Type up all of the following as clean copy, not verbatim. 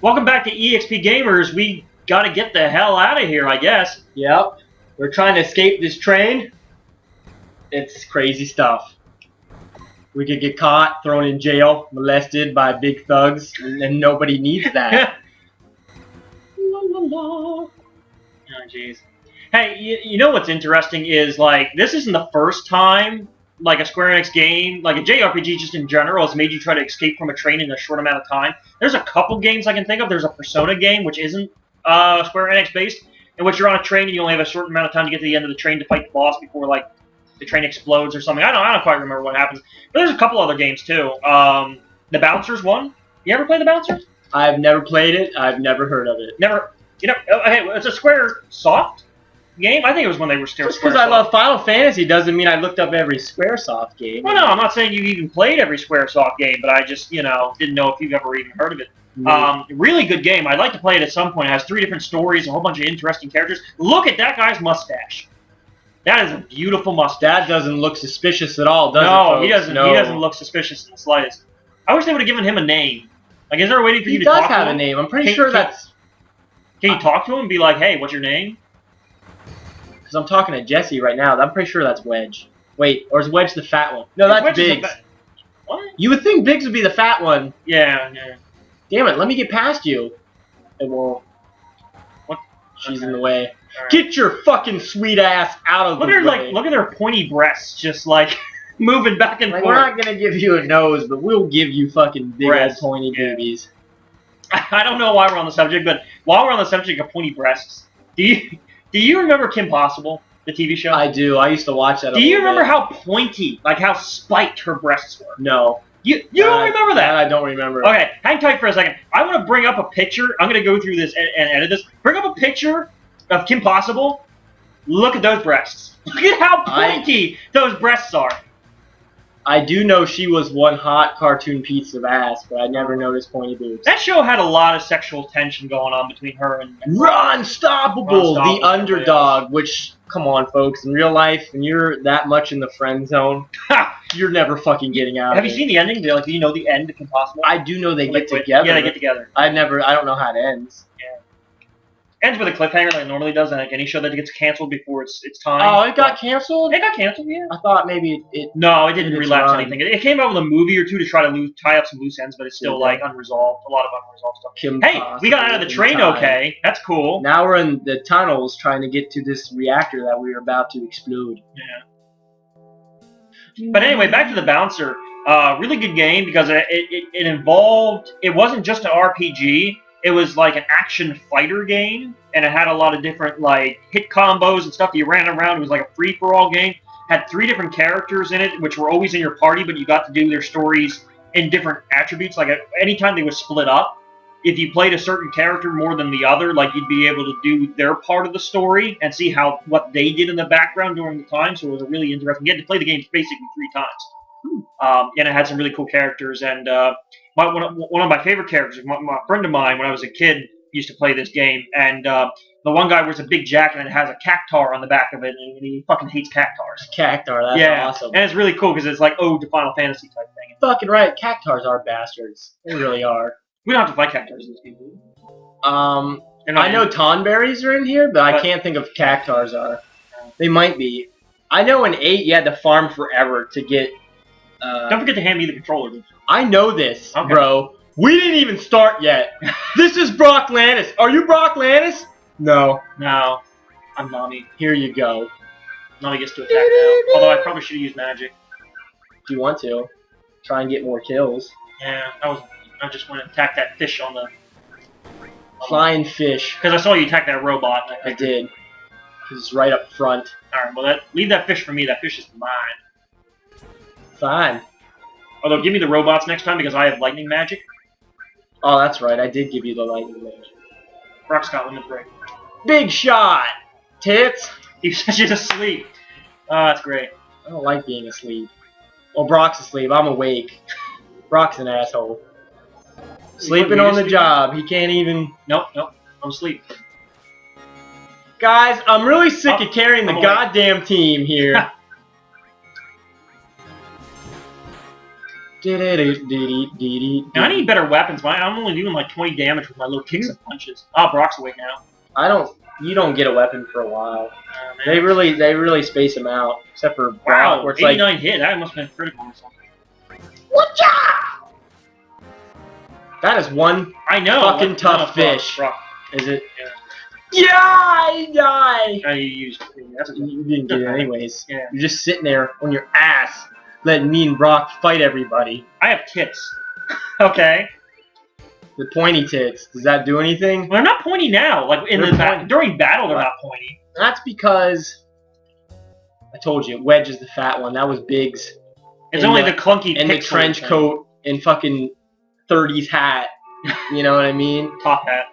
Welcome back to EXP Gamers. We gotta get the hell out of here, I guess. Yep. We're trying to escape this train. It's crazy stuff. We could get caught, thrown in jail, molested by big thugs, and nobody needs that. La, la, la. Oh, jeez. Hey, you know what's interesting is, like, this isn't the first time, like, a Square Enix game, like a JRPG just in general, has made you try to escape from a train in a short amount of time. There's a couple games I can think of. There's a Persona game, which isn't Square Enix based, in which you're on a train and you only have a certain amount of time to get to the end of the train to fight the boss before, like, the train explodes or something. I don't quite remember what happens. But there's a couple other games, too. The Bouncers one. You ever play The Bouncers? I've never played it. I've never heard of it. Never. You know, hey, it's a Square Soft game. I think it was when they were still Just Square because I Soft. love Final Fantasy doesn't mean I looked up every Squaresoft game. Well, no, I'm not saying you even played every Squaresoft game, but I just, didn't know if you've ever even heard of it. Really good game. I'd like to play it at some point. It has 3 different stories, a whole bunch of interesting characters. Look at that guy's mustache. That is a beautiful mustache. That doesn't look suspicious at all, does it? No, Folks? he doesn't. No. He doesn't look suspicious in the slightest. I wish they would have given him a name. Like, is there a way for He you to does talk to have him? a name. I'm pretty Can- sure can- that's Can you talk to him and be like, "Hey, what's your name?" because I'm talking to Jesse right now. I'm pretty sure that's Wedge. Wait, or is Wedge the fat one? No, that's Wedge is a Biggs. What? You would think Biggs would be the fat one. Yeah. Damn it, let me get past you. It won't. What? She's Okay. in the way. Alright. Get your fucking sweet ass out of Look the at her, way. look at her pointy breasts, just like moving back and Like, forth. we're not gonna give you a nose, but we'll give you fucking big Breasts, old pointy yeah. boobies. I don't know why we're on the subject, but while we're on the subject of pointy breasts, do you remember Kim Possible, the TV show? I do. I used to watch that. Do you remember how pointy, like how spiked her breasts were? No. You don't remember that? I don't remember. Okay, hang tight for a second. I want to bring up a picture. I'm going to go through this and edit this. Bring up a picture of Kim Possible. Look at those breasts. Look at how pointy those breasts are. I do know she was one hot cartoon piece of ass, but I never noticed pointy boobs. That show had a lot of sexual tension going on between her and Unstoppable, the Unstoppable, underdog, which, come on, folks, in real life, when you're that much in the friend zone, you're never fucking getting out Have of you it. seen the ending? Do you know the end of Kim Possible? I do know they When get quit? together. Yeah, they get together. I don't know how it ends. Ends with a cliffhanger like it normally does, and like any show that gets canceled before it's time. Oh, it got canceled? It got canceled, yeah. I thought maybe it... No, it didn't It's relapse run. anything. It came out with a movie or two to try to tie up some loose ends, but it's still like unresolved. A lot of unresolved stuff. Kim Hey, we got Possible out of the train time. okay. That's cool. Now we're in the tunnels trying to get to this reactor that we are about to explode. Yeah. But anyway, back to the Bouncer. Really good game because it involved. It wasn't just an RPG. It was like an action fighter game, and it had a lot of different like hit combos and stuff. You ran around. It was like a free for all game. Had 3 different characters in it, which were always in your party, but you got to do their stories in different attributes. Like anytime they would split up, if you played a certain character more than the other, like you'd be able to do their part of the story and see what they did in the background during the time. So it was a really interesting. You had to play the game basically 3 times. And it had some really cool characters. And one of my favorite characters, my friend of mine, when I was a kid, used to play this game. And the one guy wears a big jacket and it has a cactar on the back of it, and he fucking hates cactars. Cactar, that's Yeah, awesome. and it's really cool because it's like Ode to Final Fantasy type thing. Fucking right, cactars are bastards. They really are. We don't have to fight cactars in this game. I know tonberries are in here, but I can't think if cactars are. They might be. I know in 8 you had to farm forever to get... Don't forget to hand me the controller, dude. I know this, Okay. bro. We didn't even start yet. This is Brock Lannis. Are you Brock Lannis? No. No, I'm Nami. Here you go. Nami gets to attack now. Although I probably should have used magic. Do you want to? Try and get more kills. Yeah, I just want to attack that fish on the... Flying fish. Because I saw you attack that robot. And I did. It's right up front. Alright, well, leave that fish for me. That fish is mine. Fine. Although, give me the robots next time because I have lightning magic. Oh, that's right. I did give you the lightning magic. Brock's got limit break. Big shot! Tits! He says you're asleep. Oh, that's great. I don't like being asleep. Well, Brock's asleep. I'm awake. Brock's an asshole. Sleeping on the job. He can't even... Nope. I'm asleep. Guys, I'm really sick of carrying the I'm awake. goddamn team here. And I need better weapons. I'm only doing like 20 damage with my little kicks and punches. Oh, Brock's awake now. You don't get a weapon for a while. Oh, man. They really space them out, except for Brock, Wow, where it's 89 like, hit. That must have been critical or something. that is one I know. fucking no, tough Brock, fish. Brock. Is it? Yeah. Yeah, I die. You used. That's a good. You didn't get it anyways. Yeah. You're just sitting there on your ass, letting me and Brock fight everybody. I have tits. Okay. The pointy tits. Does that do anything? Well, they're not pointy now. Like in They're the pointy. during battle, they're not pointy. That's because I told you, Wedge is the fat one. That was Biggs. It's And only the- the clunky And the pixel trench thing. coat and fucking 30s hat. You know what I mean? Top hat.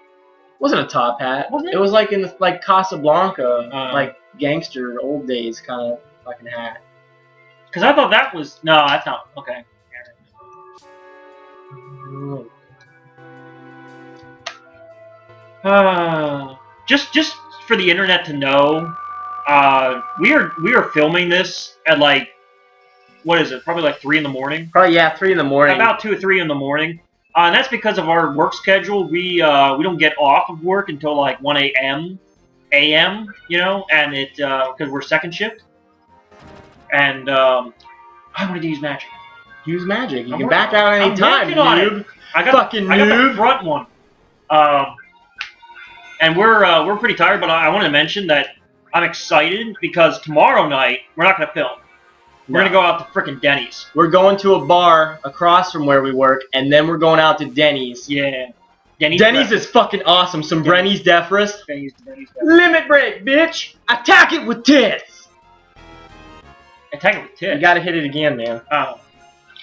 Wasn't a top hat. Wasn't it? It was like in the, like Casablanca, Uh. like gangster old days kind of fucking hat. Because I thought that was no, that's not okay. Just for the internet to know, we are filming this at like, what is it? Probably like 3 in the morning. Probably, yeah, 3 in the morning. About 2 or 3 in the morning. And that's because of our work schedule. We don't get off of work until like 1 a.m. You know, and it because we're second shift. And I wanted to use magic. Use magic. You I'm can working back out I'm any time, working on it. noob. I got Fucking I got the noob. front one. And we're pretty tired, but I want to mention that I'm excited because tomorrow night we're not gonna film. We're gonna go out to frickin' Denny's. We're going to a bar across from where we work, and then we're going out to Denny's. Yeah. Denny's Is fucking awesome. Some Brenny's Defrest. Denny's. Limit break, bitch! Attack it with tits! Attack it with tits. You gotta hit it again, man. Oh,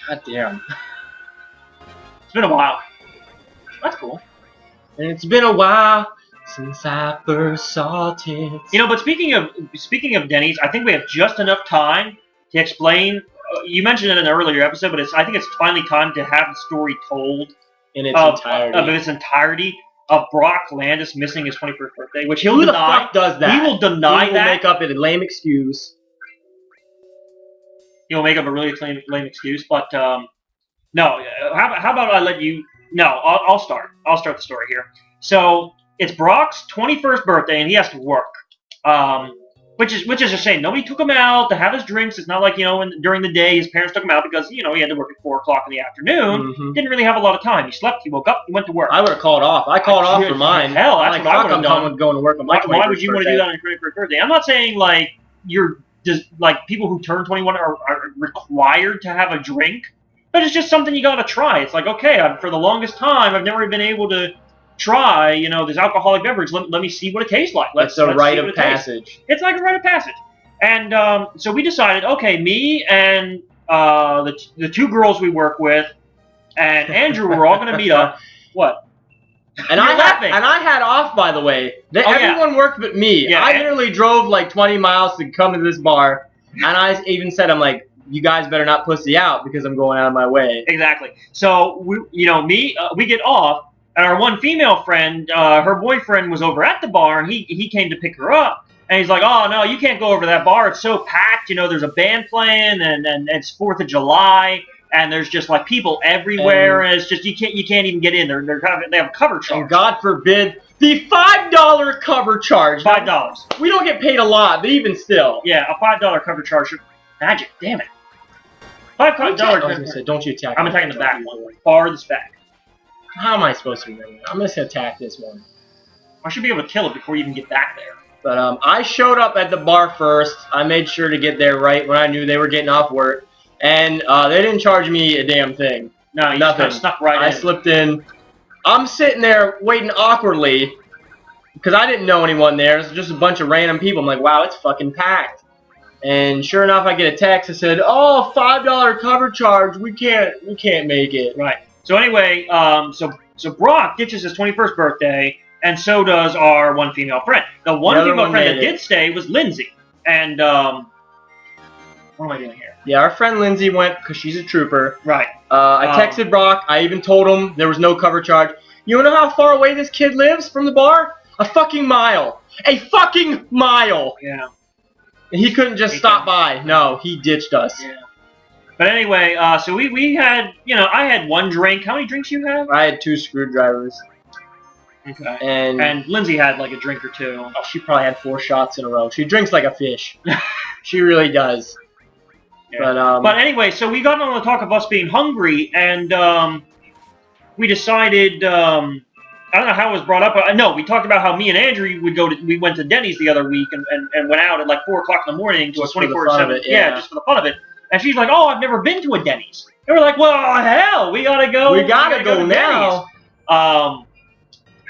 God damn. it's been a while. That's cool. And it's been a while since I first saw tits. You know, but speaking of Denny's, I think we have just enough time to explain. You mentioned it in an earlier episode, but I think it's finally time to have the story told in its entirety of Brock Landis missing his 21st birthday, which he'll Who deny. the fuck does that? He will deny He will that. make up a lame excuse. He'll make up a really lame excuse, but no. How about I let you? No, I'll start. I'll start the story here. So it's Brock's 21st birthday, and he has to work. Which is a shame. Nobody took him out to have his drinks. It's not like, you know, during the day his parents took him out because, you know, he had to work at 4 o'clock in the afternoon. Mhm. Didn't really have a lot of time. He slept. He woke up. He went to work. I would have called off. I called off for mine. Hell, that's like, what I fuck, would've I'm done. done with going to work on my Why would you want to do birthday. that on your 21st birthday? I'm not saying like you're just like people who turn 21 are required to have a drink, but it's just something you got to try. It's like, okay, for the longest time I've never been able to try, you know, this alcoholic beverage. Let me see what it tastes like. It's a rite see of what it tastes. passage. It's like a rite of passage. And so we decided, okay, me and the 2 girls we work with and Andrew were all going to meet up. What? And You're I laughing. had off, by the way. Oh, yeah. Everyone worked but me. Yeah, I and- literally drove like 20 miles to come to this bar, and I even said, I'm like, you guys better not pussy out because I'm going out of my way. Exactly. So we get off, and our one female friend, her boyfriend was over at the bar, and he came to pick her up. And he's like, oh, no, you can't go over to that bar. It's so packed. You know, there's a band playing, and it's 4th of July, and there's just, like, people everywhere, and it's just, you can't even get in. They have a cover charge. And God forbid, the $5 cover charge. $5. We don't get paid a lot, but even still. Yeah, a $5 cover charge. Magic, damn it. $5. I was gonna say, don't you attack I'm me. attacking the back one. Farthest back. How am I supposed to remember? I'm just gonna attack this one. I should be able to kill it before you even get back there. But I showed up at the bar first. I made sure to get there right when I knew they were getting off work. And they didn't charge me a damn thing. No, you Nothing. just snuck right in. I slipped in. I'm sitting there waiting awkwardly because I didn't know anyone there. It's just a bunch of random people. I'm like, wow, it's fucking packed. And sure enough, I get a text that said, oh, $5 cover charge. We can't make it. Right. So anyway, so Brock ditches his 21st birthday, and so does our one female friend. The one other female one friend that made it. did stay was Lindsay. And what am I doing here? Yeah, our friend Lindsay went because she's a trooper. Right. I texted Brock. I even told him there was no cover charge. You wanna know how far away this kid lives from the bar? A fucking mile. A fucking mile. Yeah. And he couldn't just He stop couldn't. by. No, he ditched us. Yeah. But anyway, so we had, I had one drink. How many drinks you have? I had 2 screwdrivers, Okay. and And Lindsay had like a drink or two. oh, she probably had 4 shots in a row. She drinks like a fish. She really does. Yeah. But But anyway, so we got on the talk of us being hungry, and we decided. I don't know how it was brought up. No, we talked about how me and Andrew we went to Denny's the other week and went out at like 4 o'clock in the morning to Just a for the fun of 24/7. it, yeah. Just for the fun of it. And she's like, "Oh, I've never been to a Denny's." And we're like, "Well, hell, we gotta go. we gotta go to now. Denny's."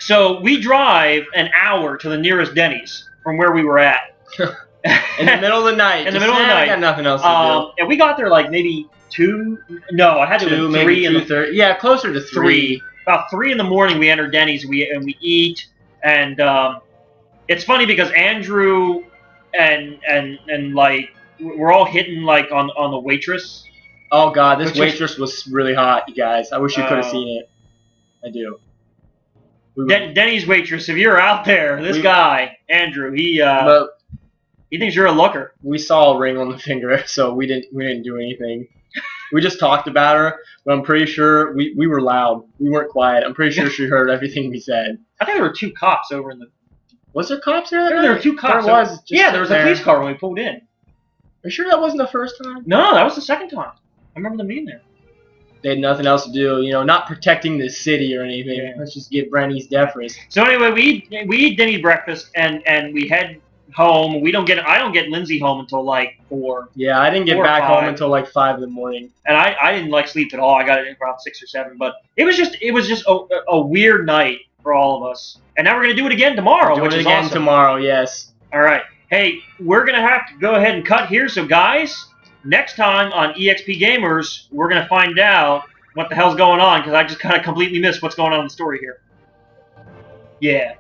So we drive an hour to the nearest Denny's from where we were at. In the middle of the night. In the middle of the I night. got nothing else to And we got there like maybe 2. No, I had do. to 2, be maybe 3 in the 2:30. Yeah, closer to 3. About 3 in the morning. We enter Denny's. We eat, and it's funny because Andrew and like we're all hitting like on the waitress. Oh god, this Which is- waitress was really hot, you guys. I wish you could have Oh. seen it. I do. We were- Denny's waitress, if you're out there, this guy Andrew, but he thinks you're a looker. we saw a ring on the finger, so we didn't do anything. We just talked about her, but I'm pretty sure we were loud. We weren't quiet. I'm pretty sure she heard everything we said. I think there were 2 cops over in the. Was there cops there? There were 2 cops. There was. Just Yeah, there was a there. police car when we pulled in. Are you sure that wasn't the first time? No, that was the second time. I remember them being there. They had nothing else to do, not protecting the city or anything. Yeah. Let's just get Brenny's deference. So anyway, we eat Denny's breakfast and we head home. I don't get Lindsay home until like 4, Yeah, I didn't get 4 or back 5. home until like 5 in the morning. and I didn't like sleep at all. I got it around 6 or 7, but it was just a weird night for all of us. And now we're gonna do it again tomorrow, Do which it is again awesome. tomorrow, yes. All right, hey, we're gonna have to go ahead and cut here. So guys, next time on EXP Gamers, we're gonna find out what the hell's going on because I just kind of completely missed what's going on in the story here. Yeah.